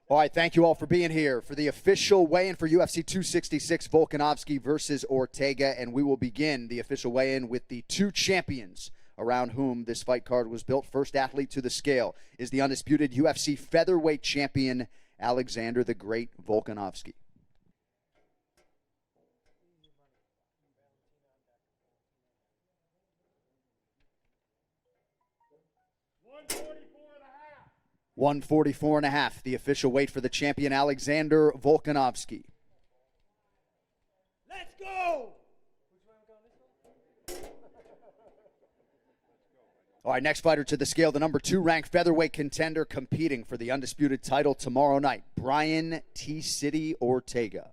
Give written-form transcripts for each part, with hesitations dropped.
All right, thank you all for being here for the official weigh-in for UFC 266, Volkanovski versus Ortega, and we will begin the official weigh-in with the two champions around whom this fight card was built. First athlete to the scale is the undisputed UFC featherweight champion, Alexander the Great Volkanovski. $144.5, the official weight for the champion, Alexander Volkanovski. Let's go! All right, next fighter to the scale, the number 2 ranked featherweight contender competing for the undisputed title tomorrow night, Brian T-City Ortega.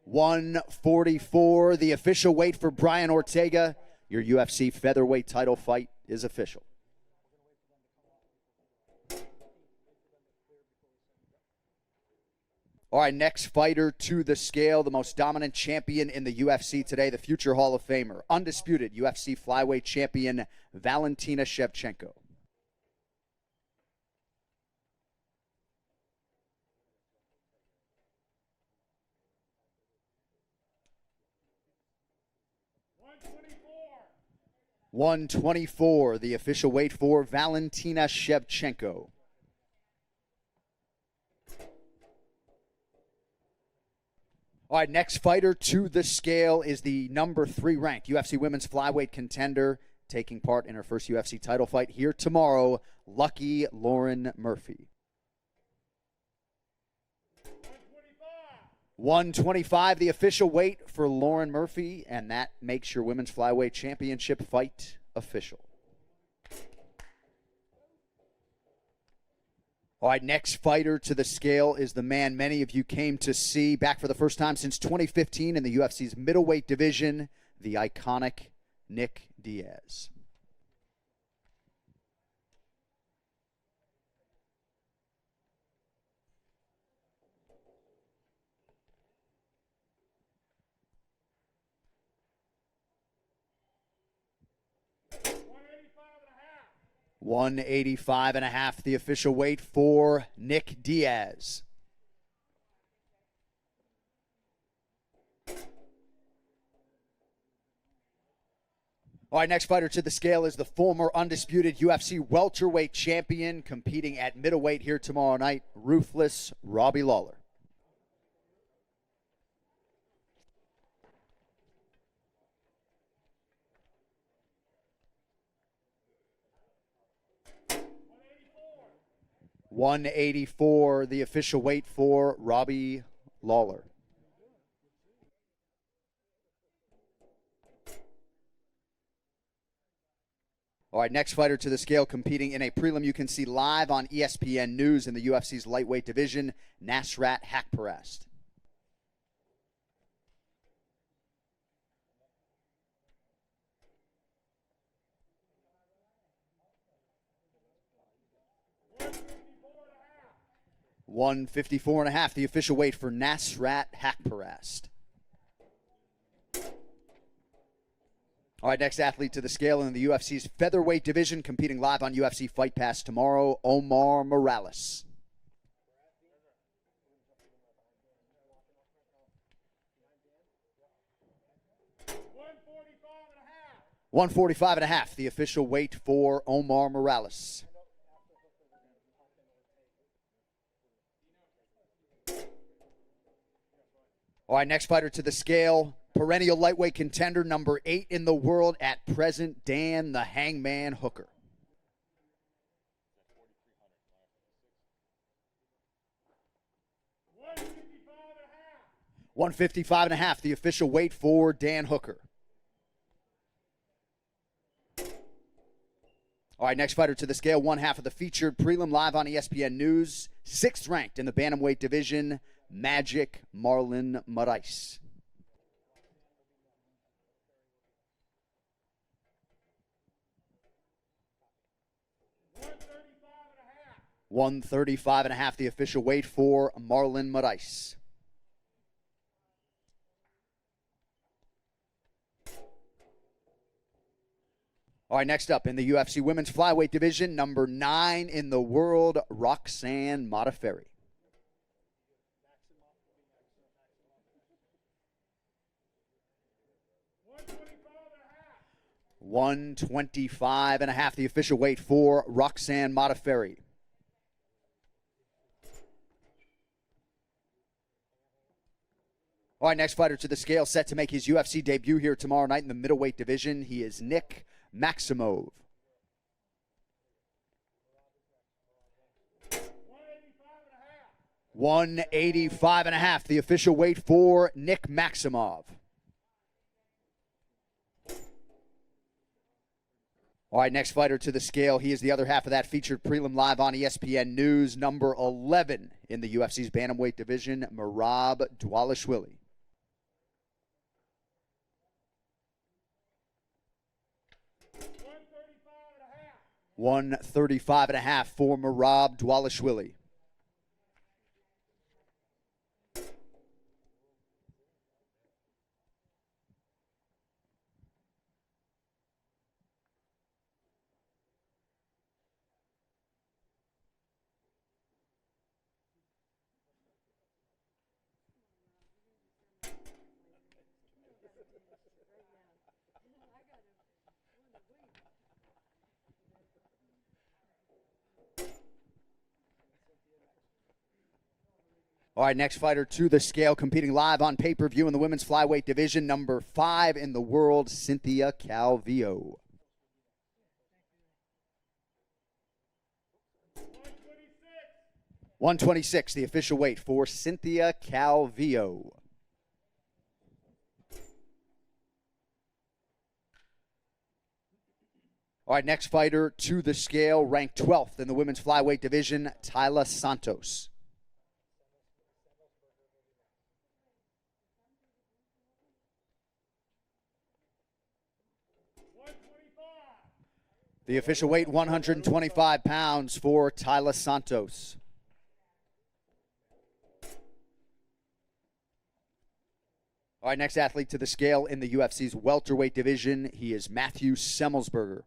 $144, the official weight for Brian Ortega. Your UFC featherweight title fight is official. All right, next fighter to the scale, the most dominant champion in the UFC today, the future Hall of Famer, undisputed UFC flyweight champion, Valentina Shevchenko. $124, the official weight for Valentina Shevchenko. All right, next fighter to the scale is the number 3 ranked UFC women's flyweight contender, taking part in her first UFC title fight here tomorrow, Lucky Lauren Murphy. $125, the official weight for Lauren Murphy, and that makes your women's flyweight championship fight official. All right, next fighter to the scale is the man many of you came to see back for the first time since 2015 in the UFC's middleweight division, the iconic Nick Diaz. $185.5, the official weight for Nick Diaz. All right, next fighter to the scale is the former undisputed UFC welterweight champion competing at middleweight here tomorrow night, Ruthless Robbie Lawler. $184, the official weight for Robbie Lawler. All right, next fighter to the scale competing in a prelim you can see live on ESPN News in the UFC's lightweight division, Nasrat Hakparast. $154.5, the official weight for Nasrat Hakparast. All right, next athlete to the scale in the UFC's featherweight division, competing live on UFC Fight Pass tomorrow, Omar Morales. $145.5, the official weight for Omar Morales. All right, next fighter to the scale, perennial lightweight contender, number 8 in the world at present, Dan the Hangman Hooker. $155.5, the official weight for Dan Hooker. All right, next fighter to the scale, one half of the featured prelim live on ESPN News, 6th ranked in the bantamweight division, Magic Marlon Moraes. $135.5, the official weight for Marlon Moraes. All right, next up in the UFC women's flyweight division, number 9 in the world, Roxanne Modafferi. 125.5, the official weight for Roxanne Modafferi. All right, next fighter to the scale, set to make his UFC debut here tomorrow night in the middleweight division. He is Nick Maximove. 185.5, the official weight for Nick Maximov. All right, next fighter to the scale. He is the other half of that featured prelim live on ESPN News, number 11 in the UFC's bantamweight division, Merab Dvalishvili. 135.5 for Merab Dvalishvili. All right, next fighter to the scale, competing live on pay-per-view in the women's flyweight division, number 5 in the world, Cynthia Calvio. 126, the official weight for Cynthia Calvio. All right, next fighter to the scale, ranked 12th in the women's flyweight division, Taila Santos. 125. The official weight, 125 pounds for Taila Santos. All right, next athlete to the scale in the UFC's welterweight division, he is Matthew Semelsberger.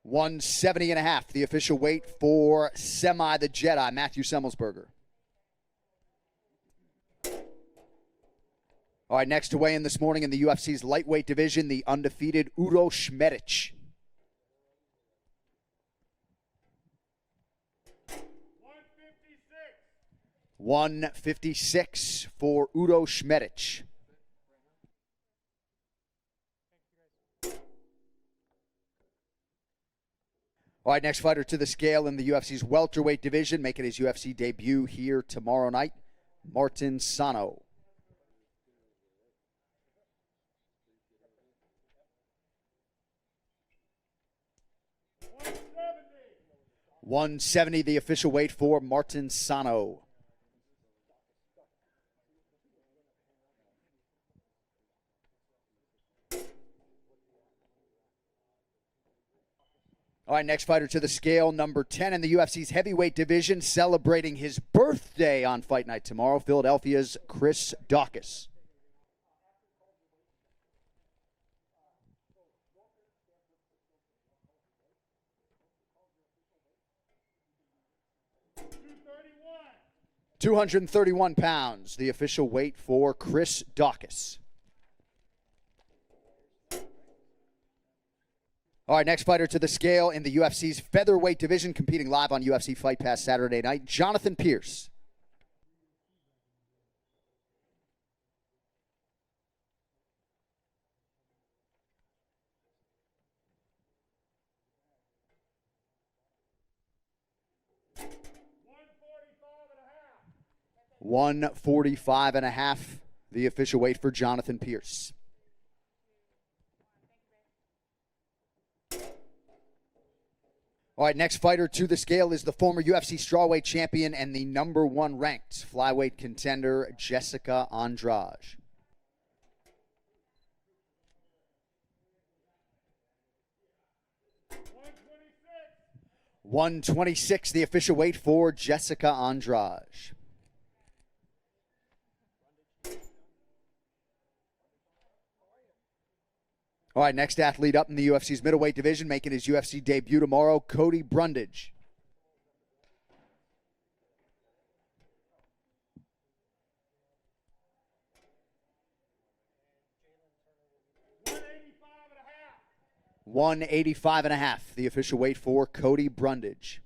170.5, the official weight for Semi the Jedi, Matthew Semelsberger. All right, next to weigh in this morning in the UFC's lightweight division, the undefeated Udo Šmetić. 156 for Udo Šmetić. All right, next fighter to the scale in the UFC's welterweight division, making his UFC debut here tomorrow night, Martin Sano. 170, the official weight for Martin Sano. All right, next fighter to the scale, number 10 in the UFC's heavyweight division, celebrating his birthday on Fight Night tomorrow, Philadelphia's Chris Daukaus. 231 pounds, the official weight for Chris Daukaus. All right, next fighter to the scale in the UFC's featherweight division, competing live on UFC Fight Pass Saturday night, Jonathan Pierce. 145.5, the official weight for Jonathan Pierce. All right, next fighter to the scale is the former UFC strawweight champion and the number 1 ranked flyweight contender, Jessica Andraj. 126, the official weight for Jessica Andraj. All right, next athlete up in the UFC's middleweight division, making his UFC debut tomorrow, Cody Brundage. $185.5, the official weight for Cody Brundage.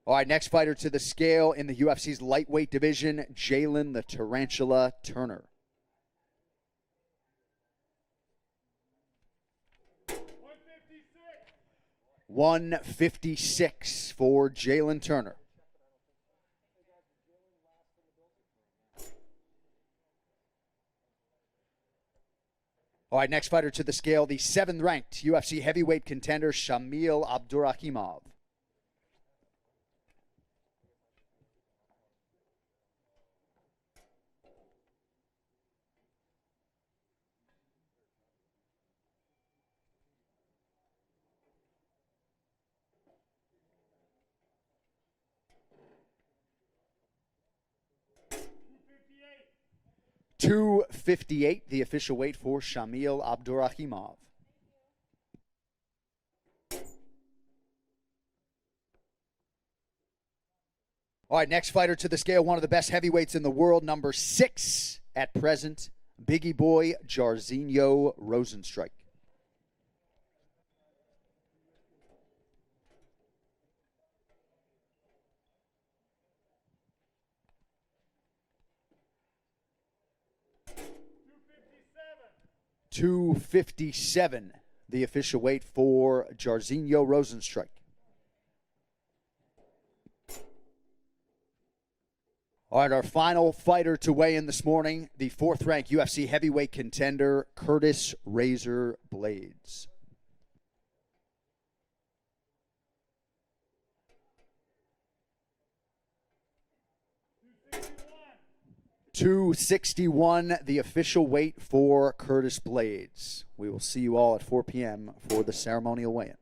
All right, next fighter to the scale in the UFC's lightweight division, Jalen the Tarantula Turner. $156 for Jalen Turner. All right, next fighter to the scale, the 7th-ranked UFC heavyweight contender, Shamil Abdurakhimov. $258, the official weight for Shamil Abdurakhimov. All right, next fighter to the scale, one of the best heavyweights in the world, number 6 at present, Biggie Boy Jairzinho Rozenstruik. $257, the official weight for Jairzinho Rozenstruik. All right, our final fighter to weigh in this morning, the 4th-ranked UFC heavyweight contender, Curtis Razor Blades. $261, the official weight for Curtis Blades. We will see you all at 4 p.m. for the ceremonial weigh-in.